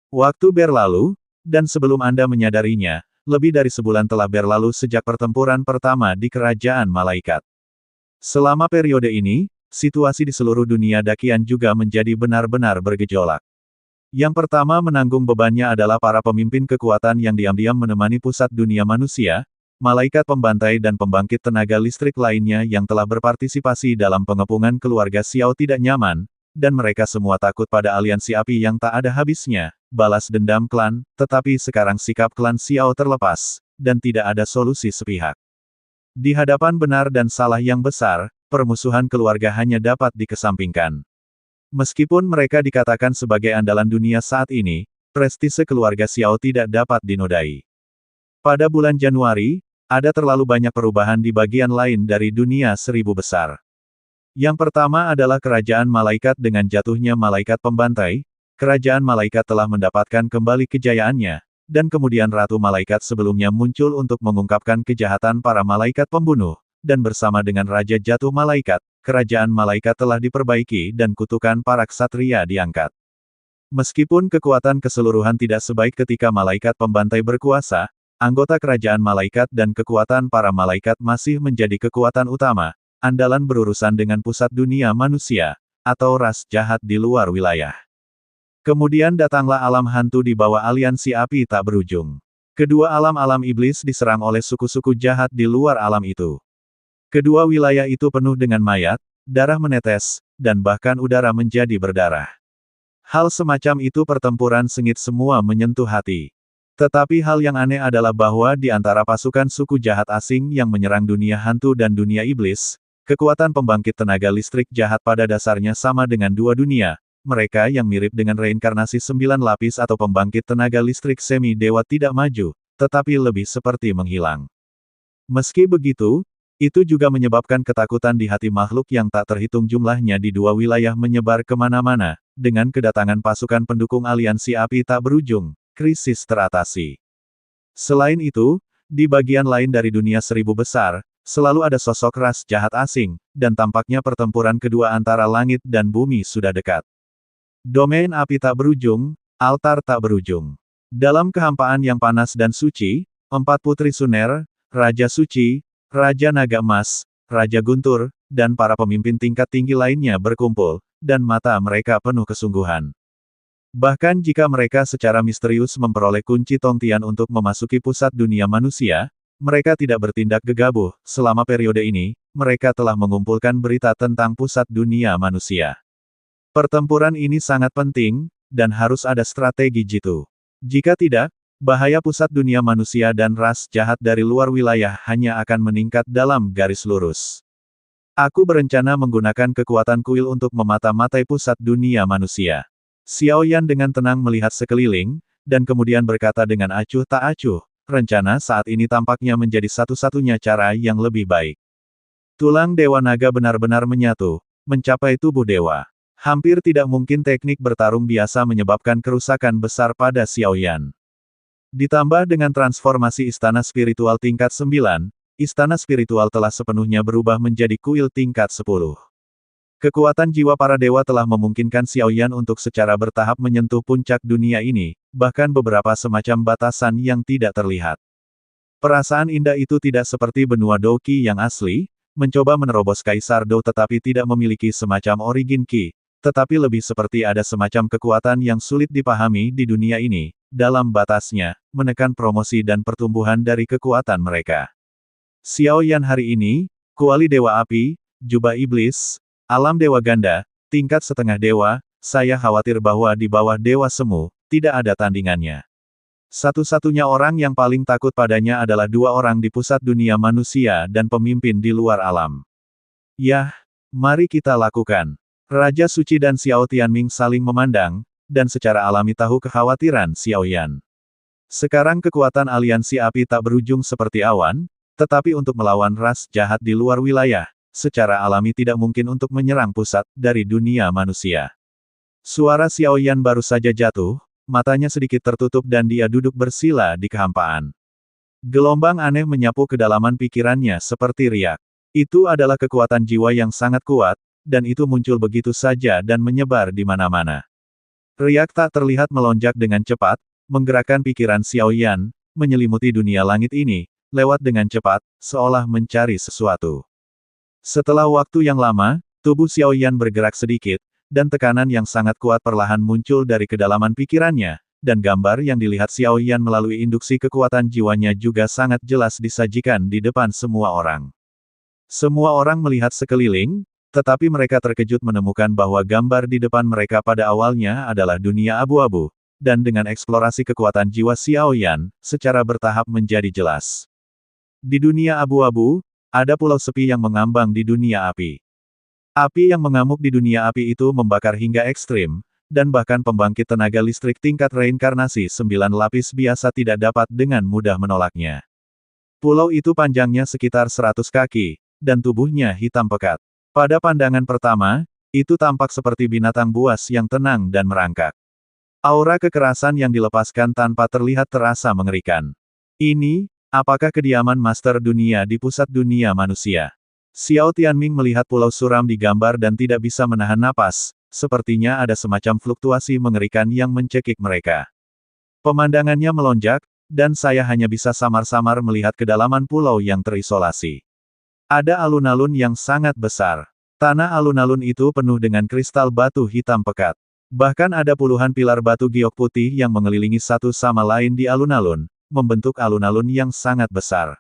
Waktu berlalu, dan sebelum Anda menyadarinya, lebih dari sebulan telah berlalu sejak pertempuran pertama di Kerajaan Malaikat. Selama periode ini, situasi di seluruh dunia Dakian juga menjadi benar-benar bergejolak. Yang pertama menanggung bebannya adalah para pemimpin kekuatan yang diam-diam menemani pusat dunia manusia, malaikat pembantai dan pembangkit tenaga listrik lainnya yang telah berpartisipasi dalam pengepungan keluarga Xiao tidak nyaman, dan mereka semua takut pada aliansi api yang tak ada habisnya, balas dendam klan, tetapi sekarang sikap klan Xiao terlepas, dan tidak ada solusi sepihak. Di hadapan benar dan salah yang besar, permusuhan keluarga hanya dapat dikesampingkan. Meskipun mereka dikatakan sebagai andalan dunia saat ini, prestise keluarga Xiao tidak dapat dinodai. Pada bulan Januari, ada terlalu banyak perubahan di bagian lain dari dunia seribu besar. Yang pertama adalah kerajaan malaikat dengan jatuhnya malaikat pembantai, kerajaan malaikat telah mendapatkan kembali kejayaannya, dan kemudian Ratu Malaikat sebelumnya muncul untuk mengungkapkan kejahatan para malaikat pembunuh, dan bersama dengan Raja Jatuh Malaikat, kerajaan malaikat telah diperbaiki dan kutukan para ksatria diangkat. Meskipun kekuatan keseluruhan tidak sebaik ketika malaikat pembantai berkuasa, anggota kerajaan malaikat dan kekuatan para malaikat masih menjadi kekuatan utama, andalan berurusan dengan pusat dunia manusia, atau ras jahat di luar wilayah. Kemudian datanglah alam hantu di bawah aliansi api tak berujung. Kedua alam-alam iblis diserang oleh suku-suku jahat di luar alam itu. Kedua wilayah itu penuh dengan mayat, darah menetes, dan bahkan udara menjadi berdarah. Hal semacam itu pertempuran sengit semua menyentuh hati. Tetapi hal yang aneh adalah bahwa di antara pasukan suku jahat asing yang menyerang dunia hantu dan dunia iblis, kekuatan pembangkit tenaga listrik jahat pada dasarnya sama dengan dua dunia. Mereka yang mirip dengan reinkarnasi 9 lapis atau pembangkit tenaga listrik semi-dewa tidak maju, tetapi lebih seperti menghilang. Meski begitu, itu juga menyebabkan ketakutan di hati makhluk yang tak terhitung jumlahnya di dua wilayah menyebar kemana-mana, dengan kedatangan pasukan pendukung aliansi api tak berujung, krisis teratasi. Selain itu, di bagian lain dari dunia seribu besar, selalu ada sosok ras jahat asing, dan tampaknya pertempuran kedua antara langit dan bumi sudah dekat. Domain api tak berujung, altar tak berujung. Dalam kehampaan yang panas dan suci, 4 putri Suner, Raja Suci, Raja Naga Emas, Raja Guntur, dan para pemimpin tingkat tinggi lainnya berkumpul, dan mata mereka penuh kesungguhan. Bahkan jika mereka secara misterius memperoleh kunci Tongtian untuk memasuki pusat dunia manusia, mereka tidak bertindak gegabah. Selama periode ini, mereka telah mengumpulkan berita tentang pusat dunia manusia. Pertempuran ini sangat penting, dan harus ada strategi jitu. Jika tidak, bahaya pusat dunia manusia dan ras jahat dari luar wilayah hanya akan meningkat dalam garis lurus. Aku berencana menggunakan kekuatan kuil untuk memata-matai pusat dunia manusia. Xiao Yan dengan tenang melihat sekeliling, dan kemudian berkata dengan acuh tak acuh, rencana saat ini tampaknya menjadi satu-satunya cara yang lebih baik. Tulang Dewa Naga benar-benar menyatu, mencapai tubuh dewa. Hampir tidak mungkin teknik bertarung biasa menyebabkan kerusakan besar pada Xiao Yan. Ditambah dengan transformasi istana spiritual tingkat 9, istana spiritual telah sepenuhnya berubah menjadi kuil tingkat 10. Kekuatan jiwa para dewa telah memungkinkan Xiao Yan untuk secara bertahap menyentuh puncak dunia ini, bahkan beberapa semacam batasan yang tidak terlihat. Perasaan indah itu tidak seperti benua Dou Qi yang asli, mencoba menerobos Kaisar Dou tetapi tidak memiliki semacam origin Qi, tetapi lebih seperti ada semacam kekuatan yang sulit dipahami di dunia ini, dalam batasnya, menekan promosi dan pertumbuhan dari kekuatan mereka. Xiao Yan hari ini, kuali Dewa Api, jubah iblis, alam Dewa Ganda, tingkat setengah dewa, saya khawatir bahwa di bawah Dewa Semu, tidak ada tandingannya. Satu-satunya orang yang paling takut padanya adalah 2 orang di pusat dunia manusia dan pemimpin di luar alam. Yah, mari kita lakukan. Raja Suci dan Xiao Tianming saling memandang, dan secara alami tahu kekhawatiran Xiao Yan. Sekarang kekuatan aliansi api tak berujung seperti awan, tetapi untuk melawan ras jahat di luar wilayah, secara alami tidak mungkin untuk menyerang pusat dari dunia manusia. Suara Xiao Yan baru saja jatuh, matanya sedikit tertutup dan dia duduk bersila di kehampaan. Gelombang aneh menyapu kedalaman pikirannya seperti riak. Itu adalah kekuatan jiwa yang sangat kuat, dan itu muncul begitu saja dan menyebar di mana-mana. Riak tak terlihat melonjak dengan cepat, menggerakkan pikiran Xiao Yan, menyelimuti dunia langit ini, lewat dengan cepat, seolah mencari sesuatu. Setelah waktu yang lama, tubuh Xiao Yan bergerak sedikit, dan tekanan yang sangat kuat perlahan muncul dari kedalaman pikirannya, dan gambar yang dilihat Xiao Yan melalui induksi kekuatan jiwanya juga sangat jelas disajikan di depan semua orang. Semua orang melihat sekeliling, tetapi mereka terkejut menemukan bahwa gambar di depan mereka pada awalnya adalah dunia abu-abu, dan dengan eksplorasi kekuatan jiwa Xiao Yan, secara bertahap menjadi jelas. Di dunia abu-abu, ada pulau sepi yang mengambang di dunia api. Api yang mengamuk di dunia api itu membakar hingga ekstrim, dan bahkan pembangkit tenaga listrik tingkat reinkarnasi 9 lapis biasa tidak dapat dengan mudah menolaknya. Pulau itu panjangnya sekitar 100 kaki, dan tubuhnya hitam pekat. Pada pandangan pertama, itu tampak seperti binatang buas yang tenang dan merangkak. Aura kekerasan yang dilepaskan tanpa terlihat terasa mengerikan. Ini, apakah kediaman Master Dunia di pusat dunia manusia? Xiao Tianming melihat pulau suram di gambar dan tidak bisa menahan napas, sepertinya ada semacam fluktuasi mengerikan yang mencekik mereka. Pemandangannya melonjak, dan saya hanya bisa samar-samar melihat kedalaman pulau yang terisolasi. Ada alun-alun yang sangat besar. Tanah alun-alun itu penuh dengan kristal batu hitam pekat. Bahkan ada puluhan pilar batu giok putih yang mengelilingi satu sama lain di alun-alun, membentuk alun-alun yang sangat besar.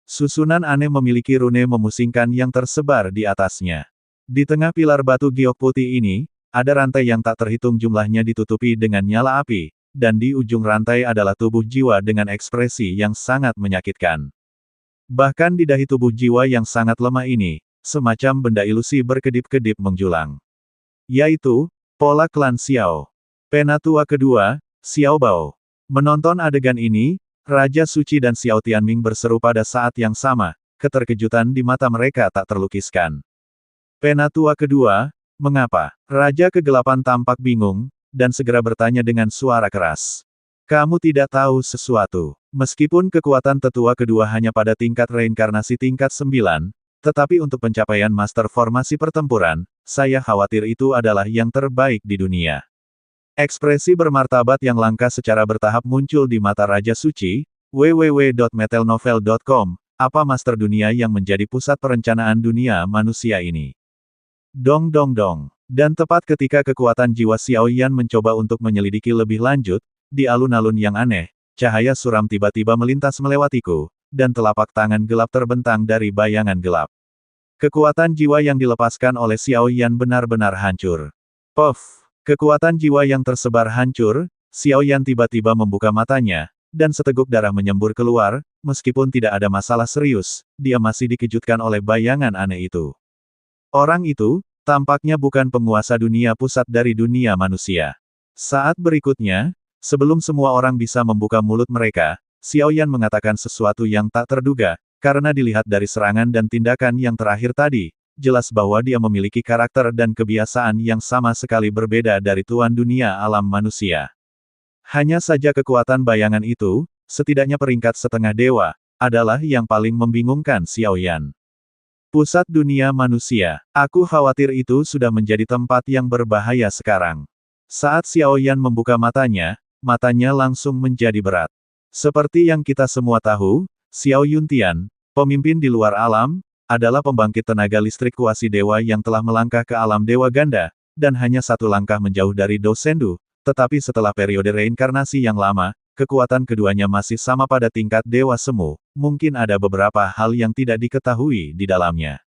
Susunan aneh memiliki rune memusingkan yang tersebar di atasnya. Di tengah pilar batu giok putih ini, ada rantai yang tak terhitung jumlahnya ditutupi dengan nyala api, dan di ujung rantai adalah tubuh jiwa dengan ekspresi yang sangat menyakitkan. Bahkan di dahi tubuh jiwa yang sangat lemah ini, semacam benda ilusi berkedip-kedip menjulang. Yaitu, pola klan Xiao. Penatua kedua, Xiao Bao. Menonton adegan ini, Raja Suci dan Xiao Tianming berseru pada saat yang sama, keterkejutan di mata mereka tak terlukiskan. Penatua kedua, mengapa? Raja kegelapan tampak bingung, dan segera bertanya dengan suara keras. Kamu tidak tahu sesuatu. Meskipun kekuatan tetua kedua hanya pada tingkat reinkarnasi tingkat 9, tetapi untuk pencapaian master formasi pertempuran, saya khawatir itu adalah yang terbaik di dunia. Ekspresi bermartabat yang langka secara bertahap muncul di mata Raja Suci. www.metelnovel.com, apa master dunia yang menjadi pusat perencanaan dunia manusia ini? Dong dong dong. Dan tepat ketika kekuatan jiwa Xiao Yan mencoba untuk menyelidiki lebih lanjut, di alun-alun yang aneh, cahaya suram tiba-tiba melintas melewatiku, dan telapak tangan gelap terbentang dari bayangan gelap. Kekuatan jiwa yang dilepaskan oleh Xiao Yan benar-benar hancur. Puff! Kekuatan jiwa yang tersebar hancur, Xiao Yan tiba-tiba membuka matanya, dan seteguk darah menyembur keluar, meskipun tidak ada masalah serius, dia masih dikejutkan oleh bayangan aneh itu. Orang itu, tampaknya bukan penguasa dunia pusat dari dunia manusia. Saat berikutnya, sebelum semua orang bisa membuka mulut mereka, Xiao Yan mengatakan sesuatu yang tak terduga, karena dilihat dari serangan dan tindakan yang terakhir tadi, jelas bahwa dia memiliki karakter dan kebiasaan yang sama sekali berbeda dari tuan dunia alam manusia. Hanya saja kekuatan bayangan itu, setidaknya peringkat setengah dewa, adalah yang paling membingungkan Xiao Yan. Pusat dunia manusia, aku khawatir itu sudah menjadi tempat yang berbahaya sekarang. Saat Xiao Yan membuka matanya langsung menjadi berat. Seperti yang kita semua tahu, Xiao Yuntian, pemimpin di luar alam, adalah pembangkit tenaga listrik kuasi dewa yang telah melangkah ke alam dewa ganda, dan hanya satu langkah menjauh dari Dou Sendu, tetapi setelah periode reinkarnasi yang lama, kekuatan keduanya masih sama pada tingkat dewa semu, mungkin ada beberapa hal yang tidak diketahui di dalamnya.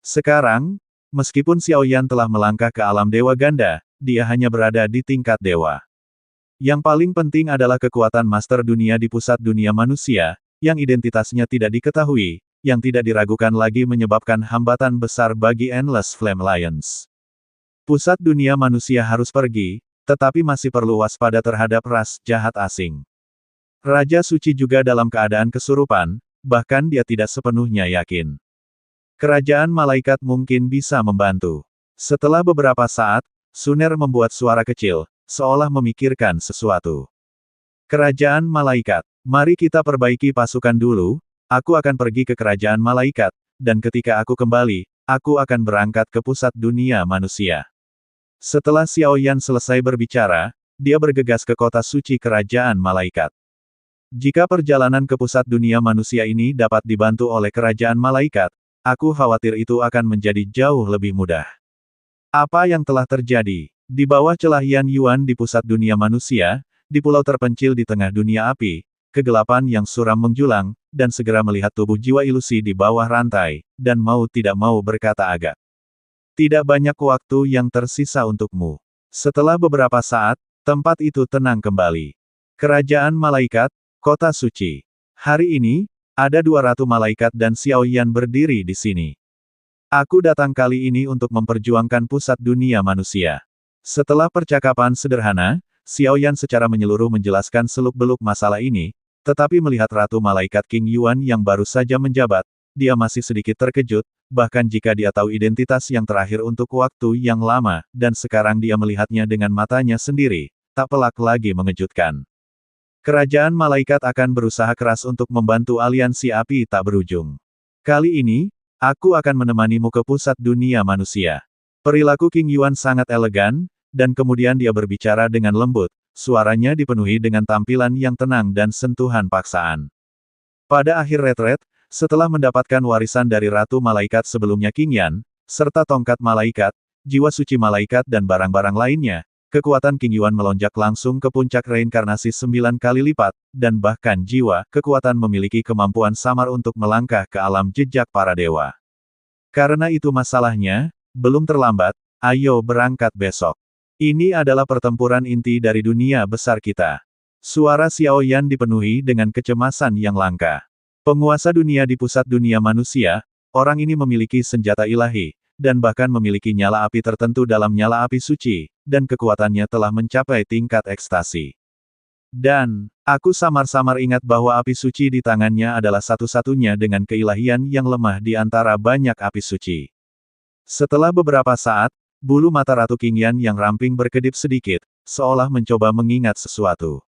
Sekarang, meskipun Xiao Yan telah melangkah ke alam dewa ganda, dia hanya berada di tingkat dewa. Yang paling penting adalah kekuatan master dunia di pusat dunia manusia, yang identitasnya tidak diketahui, yang tidak diragukan lagi menyebabkan hambatan besar bagi Endless Flame Alliance. Pusat dunia manusia harus pergi, tetapi masih perlu waspada terhadap ras jahat asing. Raja Suci juga dalam keadaan kesurupan, bahkan dia tidak sepenuhnya yakin. Kerajaan malaikat mungkin bisa membantu. Setelah beberapa saat, Suner membuat suara kecil, seolah memikirkan sesuatu. Kerajaan malaikat, mari kita perbaiki pasukan dulu, aku akan pergi ke kerajaan malaikat, dan ketika aku kembali, aku akan berangkat ke pusat dunia manusia. Setelah Xiao Yan selesai berbicara, dia bergegas ke kota suci kerajaan malaikat. Jika perjalanan ke pusat dunia manusia ini dapat dibantu oleh kerajaan malaikat, aku khawatir itu akan menjadi jauh lebih mudah. Apa yang telah terjadi? Di bawah celah Yan Yuan di pusat dunia manusia, di pulau terpencil di tengah dunia api, kegelapan yang suram menjulang, dan segera melihat tubuh jiwa ilusi di bawah rantai, dan mau tidak mau berkata agak. Tidak banyak waktu yang tersisa untukmu. Setelah beberapa saat, tempat itu tenang kembali. Kerajaan malaikat, kota suci. Hari ini, ada 2 ratu malaikat dan Xiao Yan berdiri di sini. Aku datang kali ini untuk memperjuangkan pusat dunia manusia. Setelah percakapan sederhana, Xiao Yan secara menyeluruh menjelaskan seluk-beluk masalah ini, tetapi melihat Ratu Malaikat King Yuan yang baru saja menjabat, dia masih sedikit terkejut, bahkan jika dia tahu identitas yang terakhir untuk waktu yang lama, dan sekarang dia melihatnya dengan matanya sendiri, tak pelak lagi mengejutkan. Kerajaan malaikat akan berusaha keras untuk membantu aliansi api tak berujung. Kali ini, aku akan menemanimu ke pusat dunia manusia. Perilaku King Yuan sangat elegan, dan kemudian dia berbicara dengan lembut, suaranya dipenuhi dengan tampilan yang tenang dan sentuhan paksaan. Pada akhir retret, setelah mendapatkan warisan dari Ratu Malaikat sebelumnya King Yan, serta tongkat malaikat, jiwa suci malaikat dan barang-barang lainnya, kekuatan King Yuan melonjak langsung ke puncak reinkarnasi 9 kali lipat, dan bahkan jiwa, kekuatan memiliki kemampuan samar untuk melangkah ke alam jejak para dewa. Karena itu masalahnya, belum terlambat, ayo berangkat besok. Ini adalah pertempuran inti dari dunia besar kita. Suara Xiao Yan dipenuhi dengan kecemasan yang langka. Penguasa dunia di pusat dunia manusia, orang ini memiliki senjata ilahi, dan bahkan memiliki nyala api tertentu dalam nyala api suci, dan kekuatannya telah mencapai tingkat ekstasi. Dan, aku samar-samar ingat bahwa api suci di tangannya adalah satu-satunya dengan keilahian yang lemah di antara banyak api suci. Setelah beberapa saat, bulu mata Ratu King Yan yang ramping berkedip sedikit, seolah mencoba mengingat sesuatu.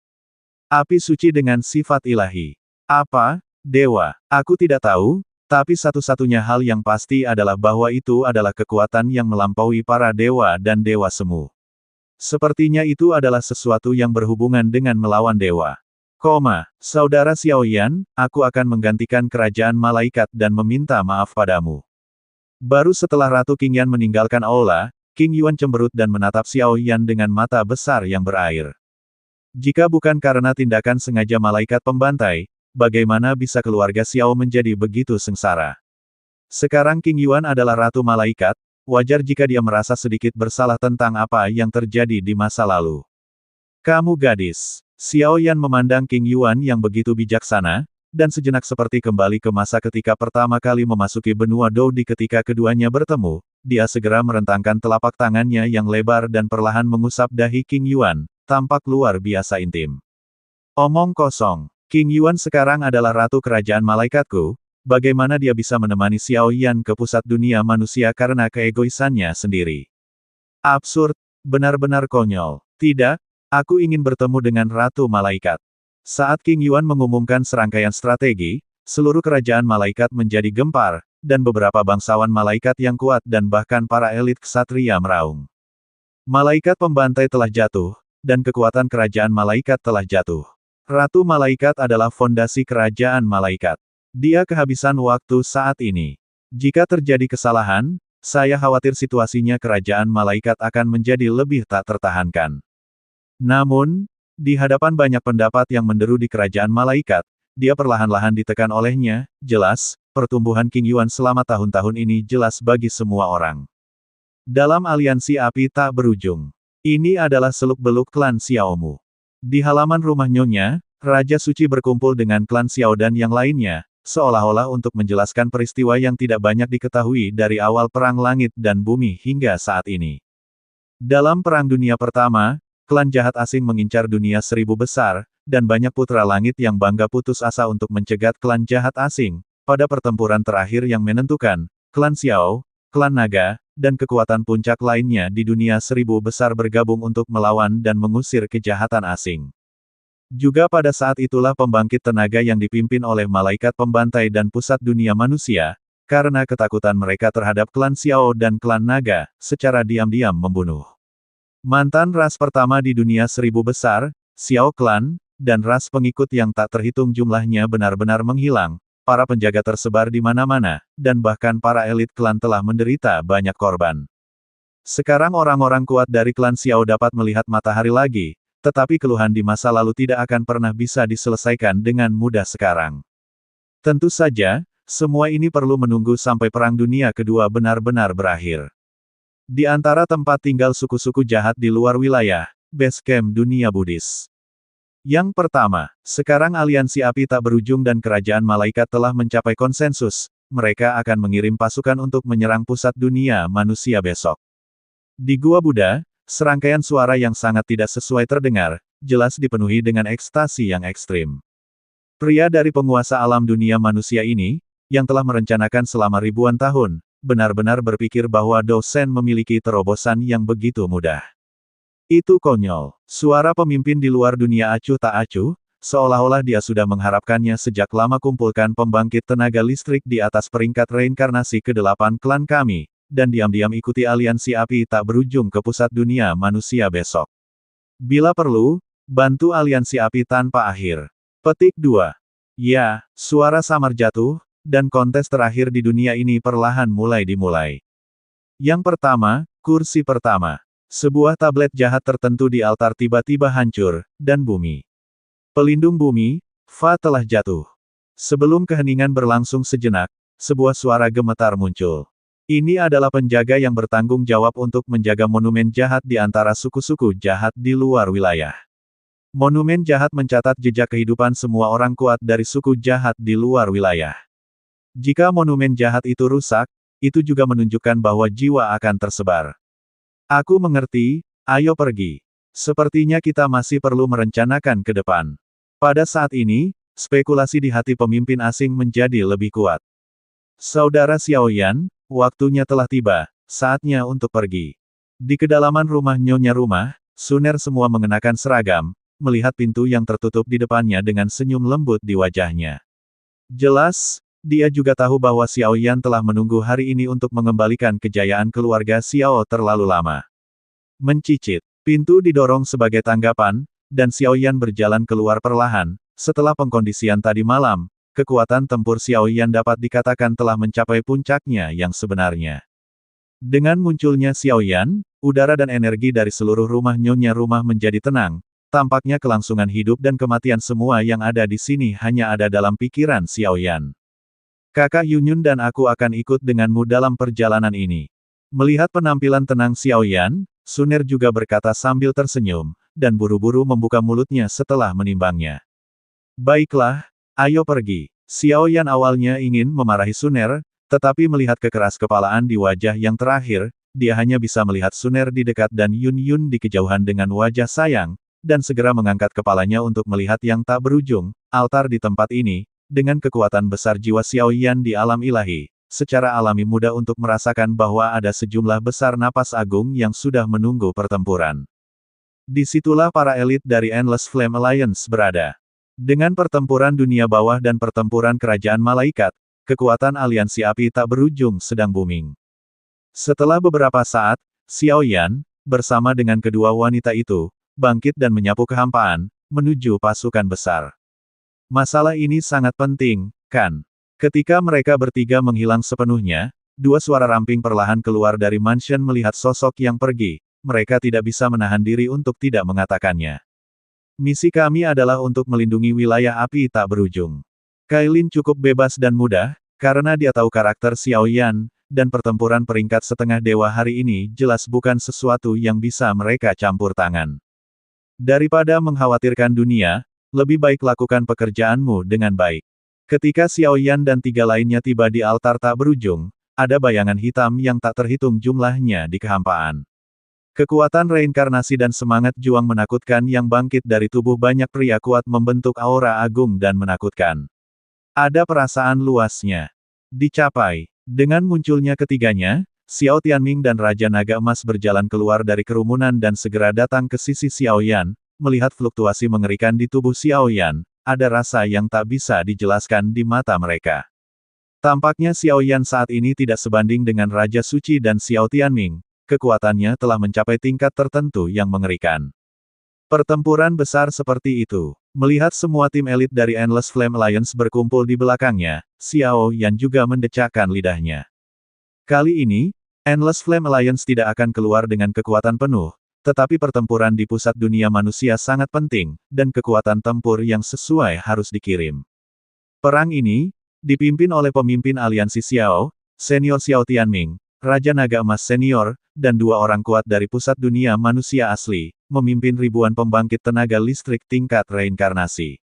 Api suci dengan sifat ilahi. Apa? Dewa? Aku tidak tahu, tapi satu-satunya hal yang pasti adalah bahwa itu adalah kekuatan yang melampaui para dewa dan dewa semu. Sepertinya itu adalah sesuatu yang berhubungan dengan melawan dewa. Saudara Xiao Yan, aku akan menggantikan kerajaan malaikat dan meminta maaf padamu. Baru setelah Ratu King Yan meninggalkan aula, King Yuan cemberut dan menatap Xiao Yan dengan mata besar yang berair. Jika bukan karena tindakan sengaja malaikat pembantai, bagaimana bisa keluarga Xiao menjadi begitu sengsara? Sekarang King Yuan adalah Ratu Malaikat, wajar jika dia merasa sedikit bersalah tentang apa yang terjadi di masa lalu. Kamu gadis. Xiao Yan memandang King Yuan yang begitu bijaksana, dan sejenak seperti kembali ke masa ketika pertama kali memasuki benua Dou Di ketika keduanya bertemu, dia segera merentangkan telapak tangannya yang lebar dan perlahan mengusap dahi King Yuan, tampak luar biasa intim. Omong kosong. King Yuan sekarang adalah ratu kerajaan malaikatku, bagaimana dia bisa menemani Xiao Yan ke pusat dunia manusia karena keegoisannya sendiri? Absurd, benar-benar konyol. Tidak, aku ingin bertemu dengan Ratu Malaikat. Saat King Yuan mengumumkan serangkaian strategi, seluruh kerajaan malaikat menjadi gempar, dan beberapa bangsawan malaikat yang kuat dan bahkan para elit ksatria meraung. Malaikat pembantai telah jatuh, dan kekuatan kerajaan malaikat telah jatuh. Ratu Malaikat adalah fondasi kerajaan malaikat. Dia kehabisan waktu saat ini. Jika terjadi kesalahan, saya khawatir situasinya kerajaan malaikat akan menjadi lebih tak tertahankan. Namun, di hadapan banyak pendapat yang menderu di kerajaan malaikat, dia perlahan-lahan ditekan olehnya. Jelas, pertumbuhan King Yuan selama tahun-tahun ini jelas bagi semua orang. Dalam aliansi api tak berujung. Ini adalah seluk-beluk klan Xiaomu. Di halaman rumah Nyonya, Raja Suci berkumpul dengan klan Xiao dan yang lainnya, seolah-olah untuk menjelaskan peristiwa yang tidak banyak diketahui dari awal Perang Langit dan Bumi hingga saat ini. Dalam Perang Dunia Pertama, klan jahat asing mengincar dunia 1000 besar, dan banyak putra langit yang bangga putus asa untuk mencegat klan jahat asing. Pada pertempuran terakhir yang menentukan, klan Xiao, klan naga, dan kekuatan puncak lainnya di dunia 1000 besar bergabung untuk melawan dan mengusir kejahatan asing. Juga pada saat itulah pembangkit tenaga yang dipimpin oleh malaikat pembantai dan pusat dunia manusia, karena ketakutan mereka terhadap klan Xiao dan klan naga, secara diam-diam membunuh Mantan ras pertama di dunia seribu besar, Xiao Clan, dan ras pengikut yang tak terhitung jumlahnya benar-benar menghilang. Para penjaga tersebar di mana-mana, dan bahkan para elit klan telah menderita banyak korban. Sekarang orang-orang kuat dari klan Xiao dapat melihat matahari lagi, tetapi keluhan di masa lalu tidak akan pernah bisa diselesaikan dengan mudah sekarang. Tentu saja, semua ini perlu menunggu sampai Perang Dunia Kedua benar-benar berakhir. Di antara tempat tinggal suku-suku jahat di luar wilayah, base camp dunia Buddhis. Yang pertama, sekarang aliansi api tak berujung dan kerajaan malaikat telah mencapai konsensus, mereka akan mengirim pasukan untuk menyerang pusat dunia manusia besok. Di Gua Buddha, serangkaian suara yang sangat tidak sesuai terdengar, jelas dipenuhi dengan ekstasi yang ekstrim. Pria dari penguasa alam dunia manusia ini, yang telah merencanakan selama ribuan tahun, benar-benar berpikir bahwa dosen memiliki terobosan yang begitu mudah. Itu konyol. Suara pemimpin di luar dunia acuh tak acuh, seolah-olah dia sudah mengharapkannya sejak lama. Kumpulkan pembangkit tenaga listrik di atas peringkat reinkarnasi ke-8 klan kami, dan diam-diam ikuti aliansi api tak berujung ke pusat dunia manusia besok. Bila perlu, bantu aliansi api tanpa akhir. Petik 2. Ya, suara samar jatuh, dan kontes terakhir di dunia ini perlahan mulai dimulai. Yang pertama, kursi pertama. Sebuah tablet jahat tertentu di altar tiba-tiba hancur, dan bumi. Pelindung bumi, Fa telah jatuh. Sebelum keheningan berlangsung sejenak, sebuah suara gemetar muncul. Ini adalah penjaga yang bertanggung jawab untuk menjaga monumen jahat di antara suku-suku jahat di luar wilayah. Monumen jahat mencatat jejak kehidupan semua orang kuat dari suku jahat di luar wilayah. Jika monumen jahat itu rusak, itu juga menunjukkan bahwa jiwa akan tersebar. Aku mengerti, ayo pergi. Sepertinya kita masih perlu merencanakan ke depan. Pada saat ini, spekulasi di hati pemimpin asing menjadi lebih kuat. Saudara Xiaoyan, waktunya telah tiba, saatnya untuk pergi. Di kedalaman rumah Nyonya Rumah, Suner semua mengenakan seragam, melihat pintu yang tertutup di depannya dengan senyum lembut di wajahnya. Jelas, dia juga tahu bahwa Xiaoyan telah menunggu hari ini untuk mengembalikan kejayaan keluarga Xiao terlalu lama. Mencicit, pintu didorong sebagai tanggapan, dan Xiaoyan berjalan keluar perlahan. Setelah pengkondisian tadi malam, kekuatan tempur Xiaoyan dapat dikatakan telah mencapai puncaknya yang sebenarnya. Dengan munculnya Xiaoyan, udara dan energi dari seluruh rumah Nyonya Rumah menjadi tenang. Tampaknya kelangsungan hidup dan kematian semua yang ada di sini hanya ada dalam pikiran Xiaoyan. Kakak Yunyun dan aku akan ikut denganmu dalam perjalanan ini. Melihat penampilan tenang Xiaoyan, Suner juga berkata sambil tersenyum, dan buru-buru membuka mulutnya setelah menimbangnya. Baiklah, ayo pergi. Xiaoyan awalnya ingin memarahi Suner, tetapi melihat kekeras-kepalaan di wajah yang terakhir, dia hanya bisa melihat Suner di dekat dan Yun di kejauhan dengan wajah sayang, dan segera mengangkat kepalanya untuk melihat yang tak berujung, altar di tempat ini. Dengan kekuatan besar jiwa Xiaoyan di alam ilahi, secara alami mudah untuk merasakan bahwa ada sejumlah besar napas agung yang sudah menunggu pertempuran. Disitulah para elit dari Endless Flame Alliance berada. Dengan pertempuran dunia bawah dan pertempuran kerajaan malaikat, kekuatan aliansi api tak berujung sedang booming. Setelah beberapa saat, Xiaoyan, bersama dengan kedua wanita itu, bangkit dan menyapu kehampaan, menuju pasukan besar. Masalah ini sangat penting, kan? Ketika mereka bertiga menghilang sepenuhnya, dua suara ramping perlahan keluar dari mansion melihat sosok yang pergi. Mereka tidak bisa menahan diri untuk tidak mengatakannya. Misi kami adalah untuk melindungi wilayah api tak berujung. Kailin cukup bebas dan mudah, karena dia tahu karakter Xiaoyan, dan pertempuran peringkat setengah dewa hari ini jelas bukan sesuatu yang bisa mereka campur tangan. Daripada mengkhawatirkan dunia, lebih baik lakukan pekerjaanmu dengan baik. Ketika Xiaoyan dan tiga lainnya tiba di altar tak berujung, ada bayangan hitam yang tak terhitung jumlahnya di kehampaan. Kekuatan reinkarnasi dan semangat juang menakutkan yang bangkit dari tubuh banyak pria kuat membentuk aura agung dan menakutkan. Ada perasaan luasnya. Dicapai. Dengan munculnya ketiganya, Xiao Tianming dan Raja Naga Emas berjalan keluar dari kerumunan dan segera datang ke sisi Xiaoyan. Melihat fluktuasi mengerikan di tubuh Xiaoyan, ada rasa yang tak bisa dijelaskan di mata mereka. Tampaknya Xiaoyan saat ini tidak sebanding dengan Raja Suci dan Xiao Tianming, kekuatannya telah mencapai tingkat tertentu yang mengerikan. Pertempuran besar seperti itu. Melihat semua tim elit dari Endless Flame Alliance berkumpul di belakangnya, Xiao Yan juga mendecakkan lidahnya. Kali ini, Endless Flame Alliance tidak akan keluar dengan kekuatan penuh, tetapi pertempuran di pusat dunia manusia sangat penting, dan kekuatan tempur yang sesuai harus dikirim. Perang ini, dipimpin oleh pemimpin aliansi Xiao, Senior Xiao Tianming, Raja Naga Emas Senior, dan dua orang kuat dari pusat dunia manusia asli, memimpin ribuan pembangkit tenaga listrik tingkat reinkarnasi.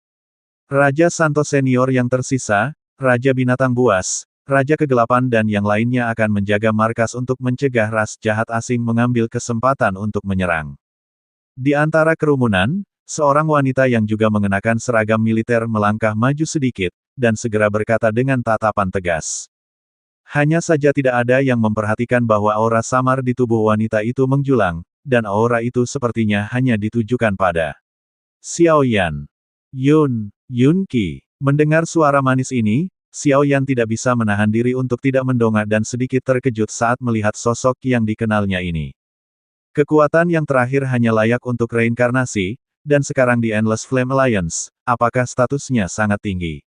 Raja Santos Senior yang tersisa, Raja Binatang Buas, Raja Kegelapan dan yang lainnya akan menjaga markas untuk mencegah ras jahat asing mengambil kesempatan untuk menyerang. Di antara kerumunan, seorang wanita yang juga mengenakan seragam militer melangkah maju sedikit, dan segera berkata dengan tatapan tegas. Hanya saja tidak ada yang memperhatikan bahwa aura samar di tubuh wanita itu menjulang, dan aura itu sepertinya hanya ditujukan pada Xiao Yan. Yun Qi. Mendengar suara manis ini, Xiao Yan tidak bisa menahan diri untuk tidak mendongak dan sedikit terkejut saat melihat sosok yang dikenalnya ini. Kekuatan yang terakhir hanya layak untuk reinkarnasi, dan sekarang di Endless Flame Alliance, apakah statusnya sangat tinggi?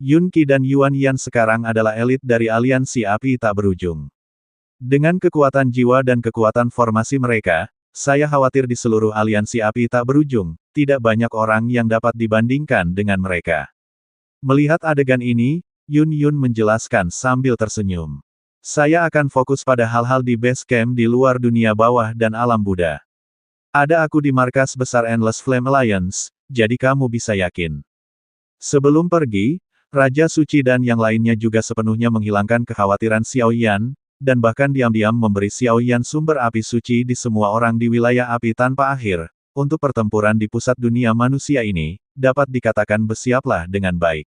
Yun Qi dan Yuan Yan sekarang adalah elit dari aliansi api tak berujung. Dengan kekuatan jiwa dan kekuatan formasi mereka, saya khawatir di seluruh aliansi api tak berujung, tidak banyak orang yang dapat dibandingkan dengan mereka. Melihat adegan ini, Yun menjelaskan sambil tersenyum. Saya akan fokus pada hal-hal di base camp di luar dunia bawah dan alam Buddha. Ada aku di markas besar Endless Flame Alliance, jadi kamu bisa yakin. Sebelum pergi, Raja Suci dan yang lainnya juga sepenuhnya menghilangkan kekhawatiran Xiao Yan, dan bahkan diam-diam memberi Xiao Yan sumber api suci di semua orang di wilayah api tanpa akhir. Untuk pertempuran di pusat dunia manusia ini, dapat dikatakan bersiaplah dengan baik.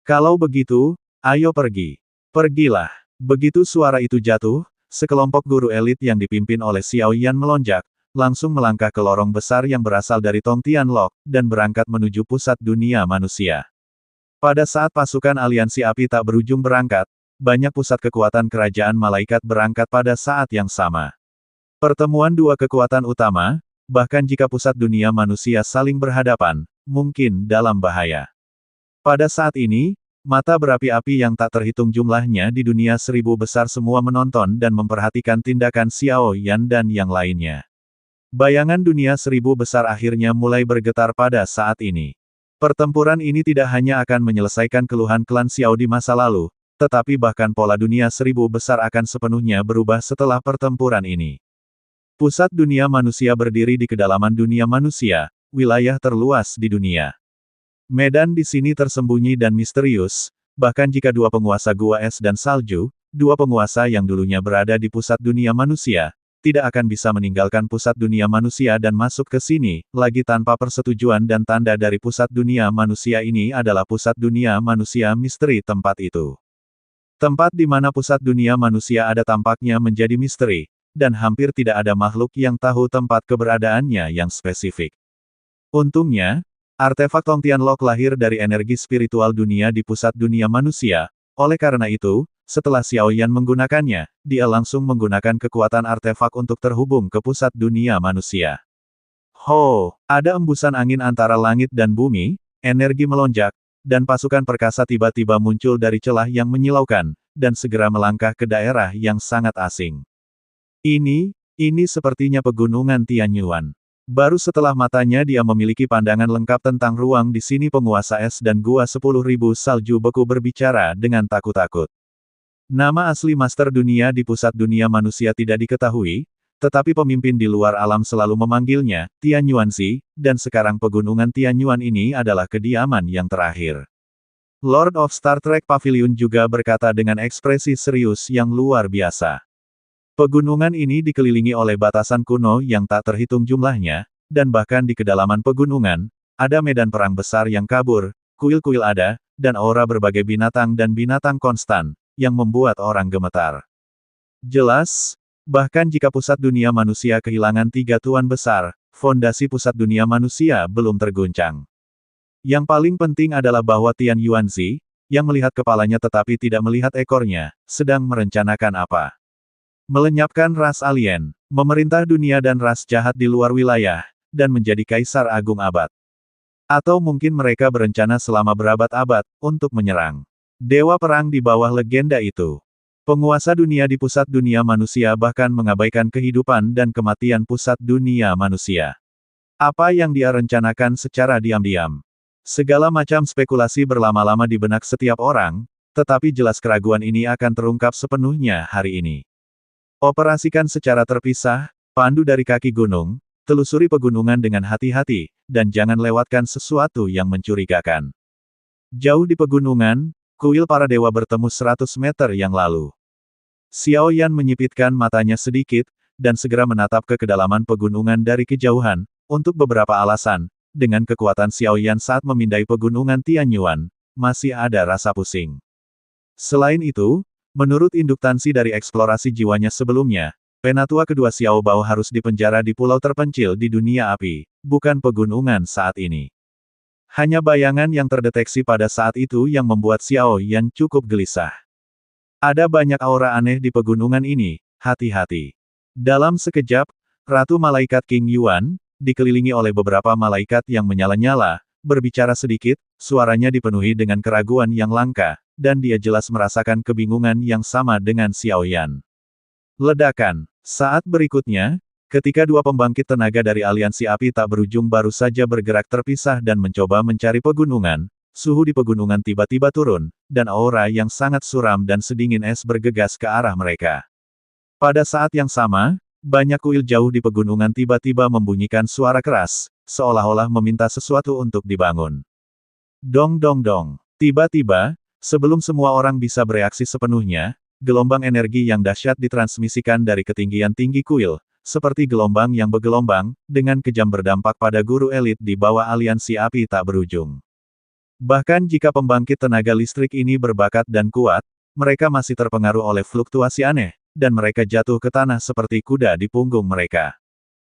Kalau begitu, ayo pergi. Pergilah. Begitu suara itu jatuh, sekelompok guru elit yang dipimpin oleh Xiao Yan melonjak, langsung melangkah ke lorong besar yang berasal dari Tong Tianlok, dan berangkat menuju pusat dunia manusia. Pada saat pasukan aliansi api tak berujung berangkat, banyak pusat kekuatan kerajaan malaikat berangkat pada saat yang sama. Pertemuan dua kekuatan utama, bahkan jika pusat dunia manusia saling berhadapan, mungkin dalam bahaya. Pada saat ini, mata berapi-api yang tak terhitung jumlahnya di dunia seribu besar semua menonton dan memperhatikan tindakan Xiao Yan dan yang lainnya. Bayangan dunia seribu besar akhirnya mulai bergetar pada saat ini. Pertempuran ini tidak hanya akan menyelesaikan keluhan klan Xiao di masa lalu, tetapi bahkan pola dunia seribu besar akan sepenuhnya berubah setelah pertempuran ini. Pusat dunia manusia berdiri di kedalaman dunia manusia, wilayah terluas di dunia. Medan di sini tersembunyi dan misterius, bahkan jika dua penguasa gua es dan salju, dua penguasa yang dulunya berada di pusat dunia manusia, tidak akan bisa meninggalkan pusat dunia manusia dan masuk ke sini, lagi tanpa persetujuan dan tanda dari pusat dunia manusia ini adalah pusat dunia manusia misteri tempat itu. Tempat di mana pusat dunia manusia ada tampaknya menjadi misteri, dan hampir tidak ada makhluk yang tahu tempat keberadaannya yang spesifik. Untungnya, artefak Tong Tianlok lahir dari energi spiritual dunia di pusat dunia manusia, oleh karena itu, setelah Xiao Yan menggunakannya, dia langsung menggunakan kekuatan artefak untuk terhubung ke pusat dunia manusia. Ho! Ada embusan angin antara langit dan bumi, energi melonjak, dan pasukan perkasa tiba-tiba muncul dari celah yang menyilaukan, dan segera melangkah ke daerah yang sangat asing. Ini sepertinya pegunungan Tianyuan. Baru setelah matanya dia memiliki pandangan lengkap tentang ruang di sini penguasa es dan gua 10.000 salju beku berbicara dengan takut-takut. Nama asli Master Dunia di pusat dunia manusia tidak diketahui, tetapi pemimpin di luar alam selalu memanggilnya, Tianyuansi, dan sekarang pegunungan Tianyuan ini adalah kediaman yang terakhir. Lord of Star Trek Pavilion juga berkata dengan ekspresi serius yang luar biasa. Pegunungan ini dikelilingi oleh batasan kuno yang tak terhitung jumlahnya, dan bahkan di kedalaman pegunungan, ada medan perang besar yang kabur, kuil-kuil ada, dan aura berbagai binatang dan binatang konstan, yang membuat orang gemetar. Jelas, bahkan jika pusat dunia manusia kehilangan 3 tuan besar, fondasi pusat dunia manusia belum terguncang. Yang paling penting adalah bahwa Tian Yuanzi, yang melihat kepalanya tetapi tidak melihat ekornya, sedang merencanakan apa. Melenyapkan ras alien, memerintah dunia dan ras jahat di luar wilayah, dan menjadi kaisar agung abad. Atau mungkin mereka berencana selama berabad-abad, untuk menyerang dewa perang di bawah legenda itu. Penguasa dunia di pusat dunia manusia bahkan mengabaikan kehidupan dan kematian pusat dunia manusia. Apa yang dia rencanakan secara diam-diam? Segala macam spekulasi berlama-lama di benak setiap orang, tetapi jelas keraguan ini akan terungkap sepenuhnya hari ini. Operasikan secara terpisah, pandu dari kaki gunung, telusuri pegunungan dengan hati-hati, dan jangan lewatkan sesuatu yang mencurigakan. Jauh di pegunungan, kuil para dewa bertemu 100 meter yang lalu. Xiao Yan menyipitkan matanya sedikit, dan segera menatap ke kedalaman pegunungan dari kejauhan, untuk beberapa alasan. Dengan kekuatan Xiao Yan saat memindai pegunungan Tianyuan, masih ada rasa pusing. Selain itu, menurut induktansi dari eksplorasi jiwanya sebelumnya, penatua kedua Xiao Bao harus dipenjara di pulau terpencil di dunia api, bukan pegunungan saat ini. Hanya bayangan yang terdeteksi pada saat itu yang membuat Xiao Yan cukup gelisah. Ada banyak aura aneh di pegunungan ini, hati-hati. Dalam sekejap, Ratu Malaikat King Yuan, dikelilingi oleh beberapa malaikat yang menyala-nyala, berbicara sedikit, suaranya dipenuhi dengan keraguan yang langka, dan dia jelas merasakan kebingungan yang sama dengan Xiao Yan. Ledakan. Saat berikutnya, ketika dua pembangkit tenaga dari aliansi api tak berujung baru saja bergerak terpisah dan mencoba mencari pegunungan, suhu di pegunungan tiba-tiba turun, dan aura yang sangat suram dan sedingin es bergegas ke arah mereka. Pada saat yang sama, banyak kuil jauh di pegunungan tiba-tiba membunyikan suara keras, seolah-olah meminta sesuatu untuk dibangun. Dong dong dong. Tiba-tiba, sebelum semua orang bisa bereaksi sepenuhnya, gelombang energi yang dahsyat ditransmisikan dari ketinggian tinggi kuil, seperti gelombang yang bergelombang, dengan kejam berdampak pada guru elit di bawah aliansi api tak berujung. Bahkan jika pembangkit tenaga listrik ini berbakat dan kuat, mereka masih terpengaruh oleh fluktuasi aneh, dan mereka jatuh ke tanah seperti kuda di punggung mereka.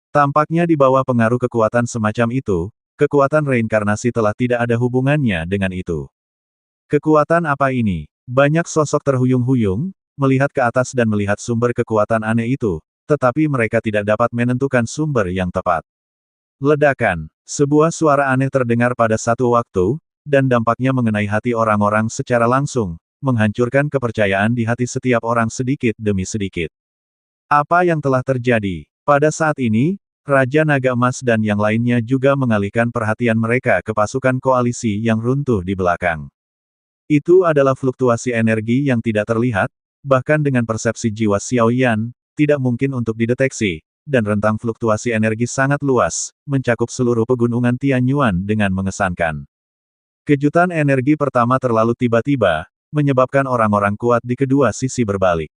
Tampaknya di bawah pengaruh kekuatan semacam itu, kekuatan reinkarnasi telah tidak ada hubungannya dengan itu. Kekuatan apa ini? Banyak sosok terhuyung-huyung, melihat ke atas dan melihat sumber kekuatan aneh itu, tetapi mereka tidak dapat menentukan sumber yang tepat. Ledakan. Sebuah suara aneh terdengar pada satu waktu, dan dampaknya mengenai hati orang-orang secara langsung, menghancurkan kepercayaan di hati setiap orang sedikit demi sedikit. Apa yang telah terjadi? Pada saat ini, Raja Naga Emas dan yang lainnya juga mengalihkan perhatian mereka ke pasukan koalisi yang runtuh di belakang. Itu adalah fluktuasi energi yang tidak terlihat, bahkan dengan persepsi jiwa Xiao Yan, tidak mungkin untuk dideteksi, dan rentang fluktuasi energi sangat luas, mencakup seluruh pegunungan Tianyuan dengan mengesankan. Kejutan energi pertama terlalu tiba-tiba, menyebabkan orang-orang kuat di kedua sisi berbalik.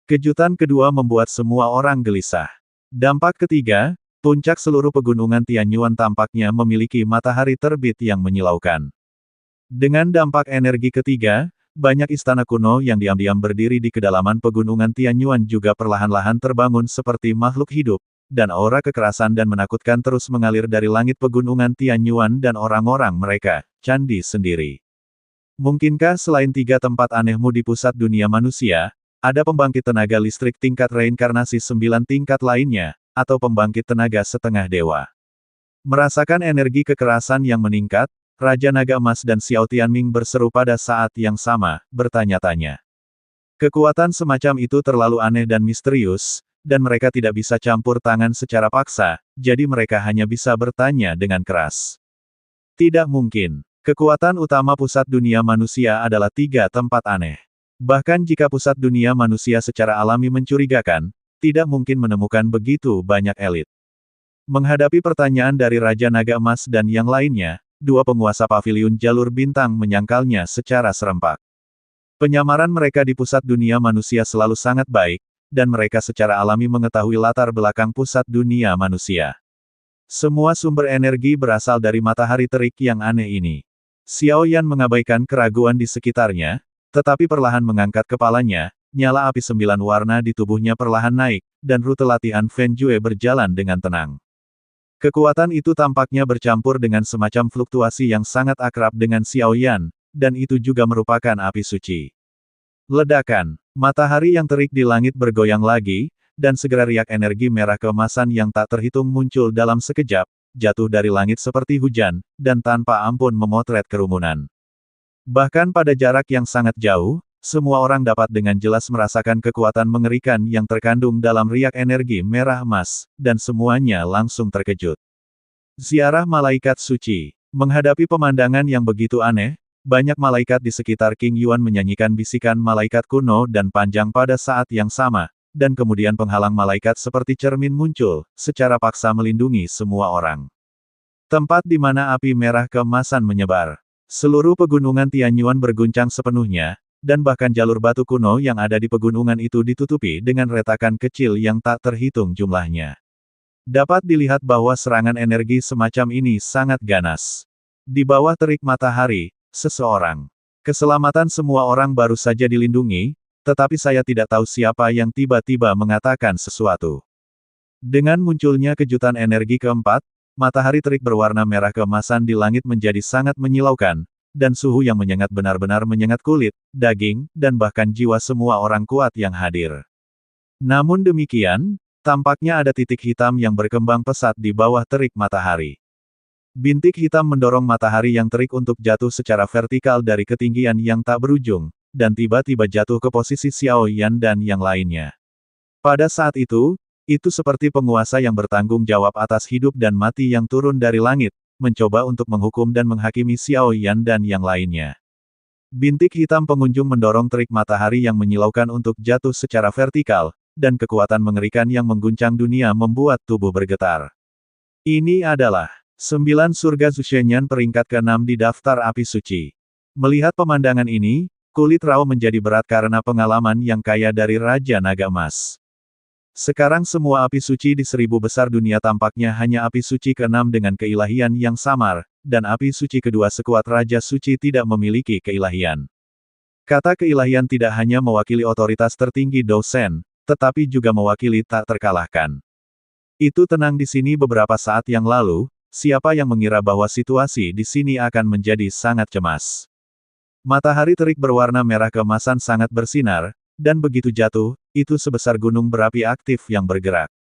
Kejutan kedua membuat semua orang gelisah. Dampak ketiga, puncak seluruh pegunungan Tianyuan tampaknya memiliki matahari terbit yang menyilaukan. Dengan dampak energi ketiga, banyak istana kuno yang diam-diam berdiri di kedalaman pegunungan Tianyuan juga perlahan-lahan terbangun seperti makhluk hidup, dan aura kekerasan dan menakutkan terus mengalir dari langit pegunungan Tianyuan dan orang-orang mereka, candi sendiri. Mungkinkah selain 3 tempat anehmu di pusat dunia manusia, ada pembangkit tenaga listrik tingkat reinkarnasi 9 tingkat lainnya, atau pembangkit tenaga setengah dewa? Merasakan energi kekerasan yang meningkat, Raja Naga Emas dan Xiao Tianming berseru pada saat yang sama, bertanya-tanya. Kekuatan semacam itu terlalu aneh dan misterius, dan mereka tidak bisa campur tangan secara paksa, jadi mereka hanya bisa bertanya dengan keras. Tidak mungkin. Kekuatan utama pusat dunia manusia adalah 3 tempat aneh. Bahkan jika pusat dunia manusia secara alami mencurigakan, tidak mungkin menemukan begitu banyak elit. Menghadapi pertanyaan dari Raja Naga Emas dan yang lainnya, 2 penguasa paviliun jalur bintang menyangkalnya secara serempak. Penyamaran mereka di pusat dunia manusia selalu sangat baik, dan mereka secara alami mengetahui latar belakang pusat dunia manusia. Semua sumber energi berasal dari matahari terik yang aneh ini. Xiao Yan mengabaikan keraguan di sekitarnya, tetapi perlahan mengangkat kepalanya, nyala api 9 warna di tubuhnya perlahan naik, dan rute latihan Fen Jue berjalan dengan tenang. Kekuatan itu tampaknya bercampur dengan semacam fluktuasi yang sangat akrab dengan Xiao Yan, dan itu juga merupakan api suci. Ledakan. Matahari yang terik di langit bergoyang lagi, dan segera riak energi merah keemasan yang tak terhitung muncul dalam sekejap, jatuh dari langit seperti hujan, dan tanpa ampun memotret kerumunan. Bahkan pada jarak yang sangat jauh, semua orang dapat dengan jelas merasakan kekuatan mengerikan yang terkandung dalam riak energi merah emas, dan semuanya langsung terkejut. Ziarah malaikat suci. Menghadapi pemandangan yang begitu aneh, banyak malaikat di sekitar King Yuan menyanyikan bisikan malaikat kuno dan panjang pada saat yang sama, dan kemudian penghalang malaikat seperti cermin muncul, secara paksa melindungi semua orang. Tempat di mana api merah keemasan menyebar. Seluruh pegunungan Tianyuan berguncang sepenuhnya, dan bahkan jalur batu kuno yang ada di pegunungan itu ditutupi dengan retakan kecil yang tak terhitung jumlahnya. Dapat dilihat bahwa serangan energi semacam ini sangat ganas. Di bawah terik matahari, seseorang. Keselamatan semua orang baru saja dilindungi, tetapi saya tidak tahu siapa yang tiba-tiba mengatakan sesuatu. Dengan munculnya kejutan energi keempat, matahari terik berwarna merah keemasan di langit menjadi sangat menyilaukan, dan suhu yang menyengat benar-benar menyengat kulit, daging, dan bahkan jiwa semua orang kuat yang hadir. Namun demikian, tampaknya ada titik hitam yang berkembang pesat di bawah terik matahari. Bintik hitam mendorong matahari yang terik untuk jatuh secara vertikal dari ketinggian yang tak berujung, dan tiba-tiba jatuh ke posisi Xiao Yan dan yang lainnya. Pada saat itu seperti penguasa yang bertanggung jawab atas hidup dan mati yang turun dari langit, mencoba untuk menghukum dan menghakimi Xiao Yan dan yang lainnya. Bintik hitam pengunjung mendorong terik matahari yang menyilaukan untuk jatuh secara vertikal, dan kekuatan mengerikan yang mengguncang dunia membuat tubuh bergetar. Ini adalah 9 surga Zushenyan peringkat ke-6 di daftar api suci. Melihat pemandangan ini, kulit Rao menjadi berat karena pengalaman yang kaya dari Raja Naga Emas. Sekarang semua api suci di 1000 besar dunia tampaknya hanya api suci ke-6 dengan keilahian yang samar, dan api suci kedua sekuat Raja Suci tidak memiliki keilahian. Kata keilahian tidak hanya mewakili otoritas tertinggi dosen, tetapi juga mewakili tak terkalahkan. Itu tenang di sini beberapa saat yang lalu. Siapa yang mengira bahwa situasi di sini akan menjadi sangat cemas? Matahari terik berwarna merah keemasan sangat bersinar, dan begitu jatuh, itu sebesar gunung berapi aktif yang bergerak.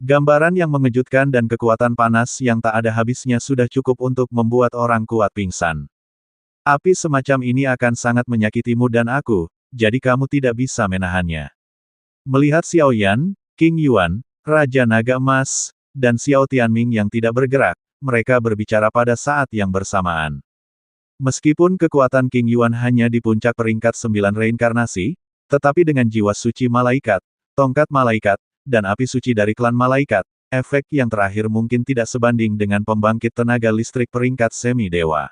Gambaran yang mengejutkan dan kekuatan panas yang tak ada habisnya sudah cukup untuk membuat orang kuat pingsan. Api semacam ini akan sangat menyakitimu dan aku, jadi kamu tidak bisa menahannya. Melihat Xiao Yan, King Yuan, Raja Naga Emas, dan Xiao Tianming yang tidak bergerak, mereka berbicara pada saat yang bersamaan. Meskipun kekuatan King Yuan hanya di puncak peringkat 9 reinkarnasi, tetapi dengan jiwa suci malaikat, tongkat malaikat, dan api suci dari klan malaikat, efek yang terakhir mungkin tidak sebanding dengan pembangkit tenaga listrik peringkat semi-dewa.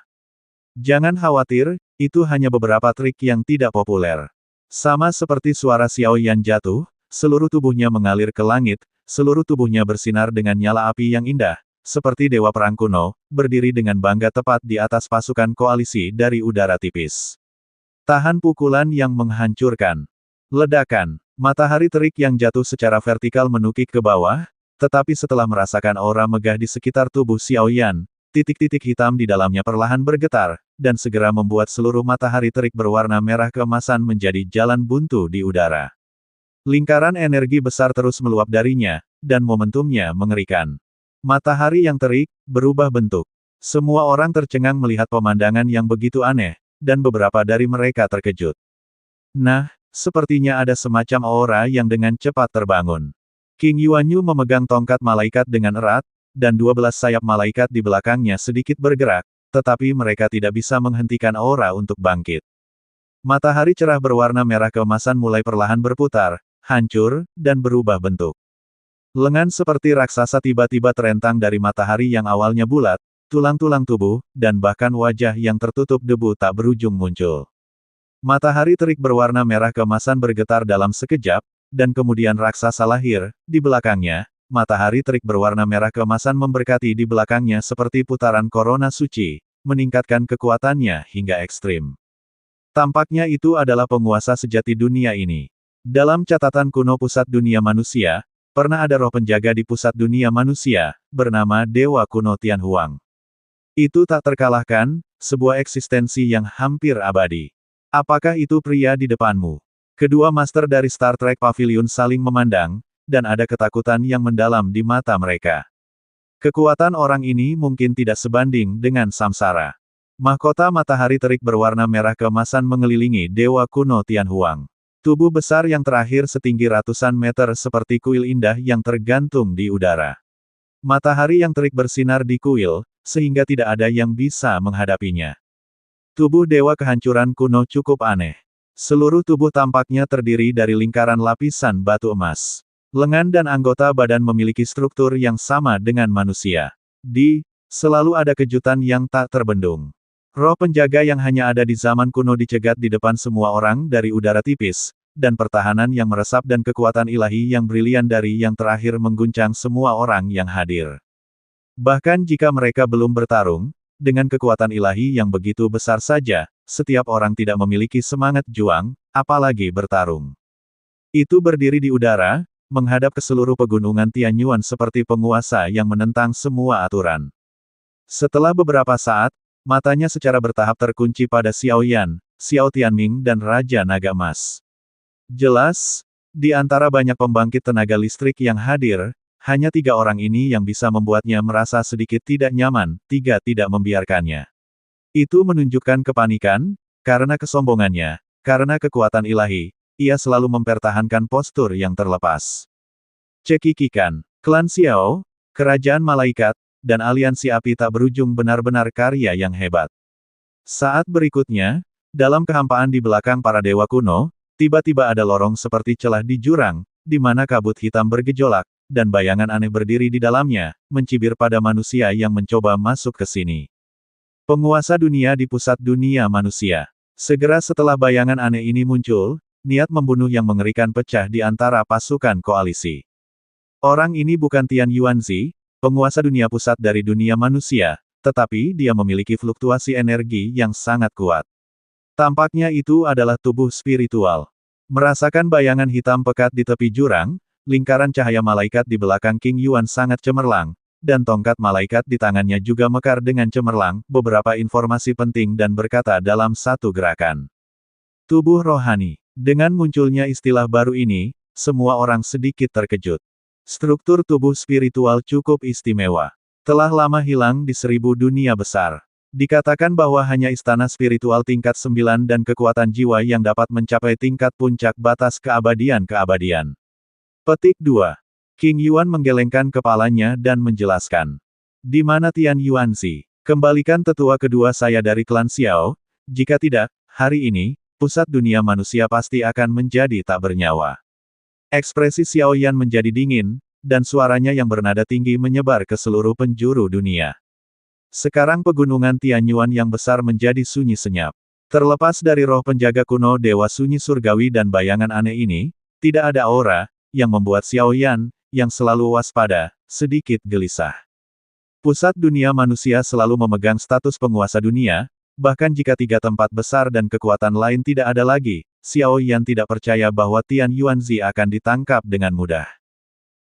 Jangan khawatir, itu hanya beberapa trik yang tidak populer. Sama seperti suara Xiao Yan jatuh, seluruh tubuhnya mengalir ke langit, seluruh tubuhnya bersinar dengan nyala api yang indah, seperti dewa perang kuno, berdiri dengan bangga tepat di atas pasukan koalisi dari udara tipis. Tahan pukulan yang menghancurkan. Ledakan. Matahari terik yang jatuh secara vertikal menukik ke bawah, tetapi setelah merasakan aura megah di sekitar tubuh Xiao Yan, titik-titik hitam di dalamnya perlahan bergetar, dan segera membuat seluruh matahari terik berwarna merah keemasan menjadi jalan buntu di udara. Lingkaran energi besar terus meluap darinya, dan momentumnya mengerikan. Matahari yang terik, berubah bentuk. Semua orang tercengang melihat pemandangan yang begitu aneh, dan beberapa dari mereka terkejut. Nah, sepertinya ada semacam aura yang dengan cepat terbangun. King Yuanyu memegang tongkat malaikat dengan erat, dan 12 sayap malaikat di belakangnya sedikit bergerak, tetapi mereka tidak bisa menghentikan aura untuk bangkit. Matahari cerah berwarna merah keemasan mulai perlahan berputar, hancur, dan berubah bentuk. Lengan seperti raksasa tiba-tiba terentang dari matahari yang awalnya bulat, tulang-tulang tubuh, dan bahkan wajah yang tertutup debu tak berujung muncul. Matahari terik berwarna merah keemasan bergetar dalam sekejap, dan kemudian raksasa lahir, di belakangnya, matahari terik berwarna merah keemasan memberkati di belakangnya seperti putaran korona suci, meningkatkan kekuatannya hingga ekstrim. Tampaknya itu adalah penguasa sejati dunia ini. Dalam catatan kuno pusat dunia manusia, pernah ada roh penjaga di pusat dunia manusia, bernama Dewa Kuno Tianhuang. Itu tak terkalahkan, sebuah eksistensi yang hampir abadi. Apakah itu pria di depanmu? Kedua master dari Star Trek Pavilion saling memandang, dan ada ketakutan yang mendalam di mata mereka. Kekuatan orang ini mungkin tidak sebanding dengan samsara. Mahkota matahari terik berwarna merah keemasan mengelilingi Dewa Kuno Tianhuang. Tubuh besar yang terakhir setinggi ratusan meter seperti kuil indah yang tergantung di udara. Matahari yang terik bersinar di kuil, sehingga tidak ada yang bisa menghadapinya. Tubuh Dewa Kehancuran Kuno cukup aneh. Seluruh tubuh tampaknya terdiri dari lingkaran lapisan batu emas. Lengan dan anggota badan memiliki struktur yang sama dengan manusia. Selalu ada kejutan yang tak terbendung. Roh penjaga yang hanya ada di zaman kuno dicegat di depan semua orang dari udara tipis, dan pertahanan yang meresap dan kekuatan ilahi yang brilian dari yang terakhir mengguncang semua orang yang hadir. Bahkan jika mereka belum bertarung, dengan kekuatan ilahi yang begitu besar saja, setiap orang tidak memiliki semangat juang, apalagi bertarung. Itu berdiri di udara, menghadap ke seluruh pegunungan Tianyuan seperti penguasa yang menentang semua aturan. Setelah beberapa saat, matanya secara bertahap terkunci pada Xiao Yan, Xiao Tianming dan Raja Naga Emas. Jelas, di antara banyak pembangkit tenaga listrik yang hadir, hanya 3 orang ini yang bisa membuatnya merasa sedikit tidak nyaman, tidak membiarkannya. Itu menunjukkan kepanikan, karena kesombongannya, karena kekuatan ilahi, ia selalu mempertahankan postur yang terlepas. Cekikikan, klan Xiao, kerajaan malaikat, dan aliansi api tak berujung benar-benar karya yang hebat. Saat berikutnya, dalam kehampaan di belakang para dewa kuno, tiba-tiba ada lorong seperti celah di jurang, di mana kabut hitam bergejolak, dan bayangan aneh berdiri di dalamnya, mencibir pada manusia yang mencoba masuk ke sini. Penguasa dunia di pusat dunia manusia. Segera setelah bayangan aneh ini muncul, niat membunuh yang mengerikan pecah di antara pasukan koalisi. Orang ini bukan Tian Yuanzi, penguasa dunia pusat dari dunia manusia, tetapi dia memiliki fluktuasi energi yang sangat kuat. Tampaknya itu adalah tubuh spiritual. Merasakan bayangan hitam pekat di tepi jurang, lingkaran cahaya malaikat di belakang King Yuan sangat cemerlang, dan tongkat malaikat di tangannya juga mekar dengan cemerlang, beberapa informasi penting dan berkata dalam satu gerakan. Tubuh rohani. Dengan munculnya istilah baru ini, semua orang sedikit terkejut. Struktur tubuh spiritual cukup istimewa. Telah lama hilang di 1000 dunia besar. Dikatakan bahwa hanya istana spiritual tingkat 9 dan kekuatan jiwa yang dapat mencapai tingkat puncak batas keabadian. Petik 2. King Yuan menggelengkan kepalanya dan menjelaskan. Di mana Tian Yuanzi? Kembalikan tetua kedua saya dari klan Xiao, jika tidak, hari ini, pusat dunia manusia pasti akan menjadi tak bernyawa. Ekspresi Xiao Yan menjadi dingin, dan suaranya yang bernada tinggi menyebar ke seluruh penjuru dunia. Sekarang pegunungan Tianyuan yang besar menjadi sunyi senyap. Terlepas dari roh penjaga kuno Dewa Sunyi Surgawi dan bayangan aneh ini, tidak ada aura, yang membuat Xiao Yan, yang selalu waspada, sedikit gelisah. Pusat dunia manusia selalu memegang status penguasa dunia, bahkan jika 3 tempat besar dan kekuatan lain tidak ada lagi, Xiao Yan tidak percaya bahwa Tian Yuanzi akan ditangkap dengan mudah.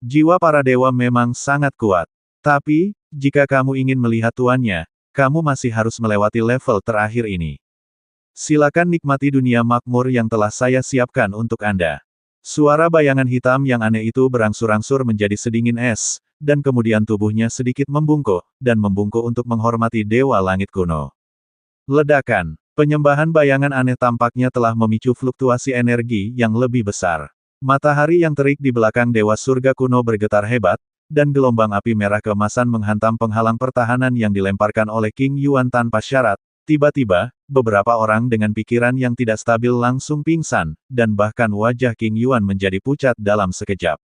Jiwa para dewa memang sangat kuat. Tapi, jika kamu ingin melihat tuannya, kamu masih harus melewati level terakhir ini. Silakan nikmati dunia makmur yang telah saya siapkan untuk Anda. Suara bayangan hitam yang aneh itu berangsur-angsur menjadi sedingin es, dan kemudian tubuhnya sedikit membungkuk, dan membungkuk untuk menghormati Dewa Langit Kuno. Ledakan. Penyembahan bayangan aneh tampaknya telah memicu fluktuasi energi yang lebih besar. Matahari yang terik di belakang Dewa Surga Kuno bergetar hebat, dan gelombang api merah keemasan menghantam penghalang pertahanan yang dilemparkan oleh King Yuan tanpa syarat. Tiba-tiba, beberapa orang dengan pikiran yang tidak stabil langsung pingsan, dan bahkan wajah King Yuan menjadi pucat dalam sekejap.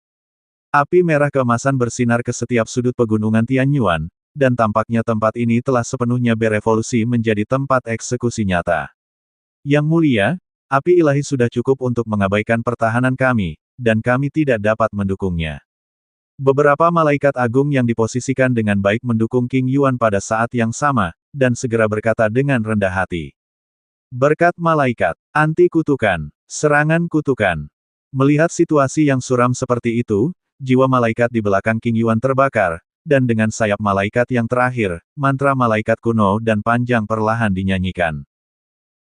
Api merah keemasan bersinar ke setiap sudut pegunungan Tianyuan, dan tampaknya tempat ini telah sepenuhnya berevolusi menjadi tempat eksekusi nyata. Yang mulia, api ilahi sudah cukup untuk mengabaikan pertahanan kami, dan kami tidak dapat mendukungnya. Beberapa malaikat agung yang diposisikan dengan baik mendukung King Yuan pada saat yang sama, dan segera berkata dengan rendah hati. Berkat malaikat, anti kutukan, serangan kutukan. Melihat situasi yang suram seperti itu, jiwa malaikat di belakang King Yuan terbakar, dan dengan sayap malaikat yang terakhir, mantra malaikat kuno dan panjang perlahan dinyanyikan.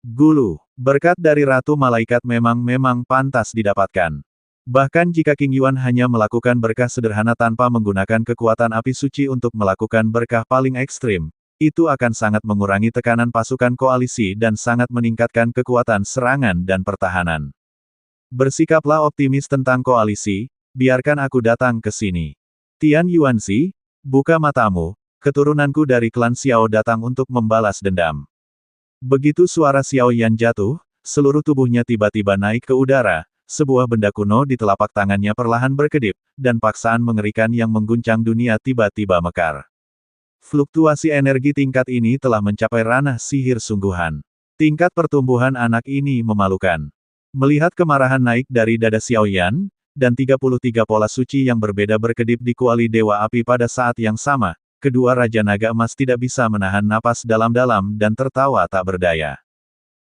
Gulu. Berkat dari Ratu Malaikat memang pantas didapatkan. Bahkan jika King Yuan hanya melakukan berkah sederhana tanpa menggunakan kekuatan api suci untuk melakukan berkah paling ekstrim, itu akan sangat mengurangi tekanan pasukan koalisi dan sangat meningkatkan kekuatan serangan dan pertahanan. Bersikaplah optimis tentang koalisi, biarkan aku datang ke sini. Tian Yuanzi, buka matamu, keturunanku dari klan Xiao datang untuk membalas dendam. Begitu suara Xiao Yan jatuh, seluruh tubuhnya tiba-tiba naik ke udara, sebuah benda kuno di telapak tangannya perlahan berkedip, dan paksaan mengerikan yang mengguncang dunia tiba-tiba mekar. Fluktuasi energi tingkat ini telah mencapai ranah sihir sungguhan. Tingkat pertumbuhan anak ini memalukan. Melihat kemarahan naik dari dada Xiao Yan, dan 33 pola suci yang berbeda berkedip di kuali Dewa Api pada saat yang sama, kedua Raja Naga Emas tidak bisa menahan napas dalam-dalam dan tertawa tak berdaya.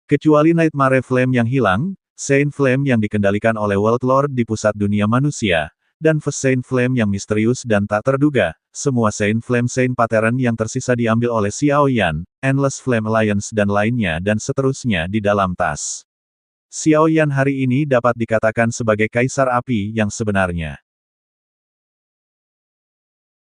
Kecuali Nightmare Flame yang hilang, Saint Flame yang dikendalikan oleh World Lord di pusat dunia manusia, dan Saint Flame yang misterius dan tak terduga, semua Saint Flame Saint Pattern yang tersisa diambil oleh Xiao Yan, Endless Flame Alliance dan lainnya dan seterusnya di dalam tas. Xiao Yan hari ini dapat dikatakan sebagai Kaisar Api yang sebenarnya.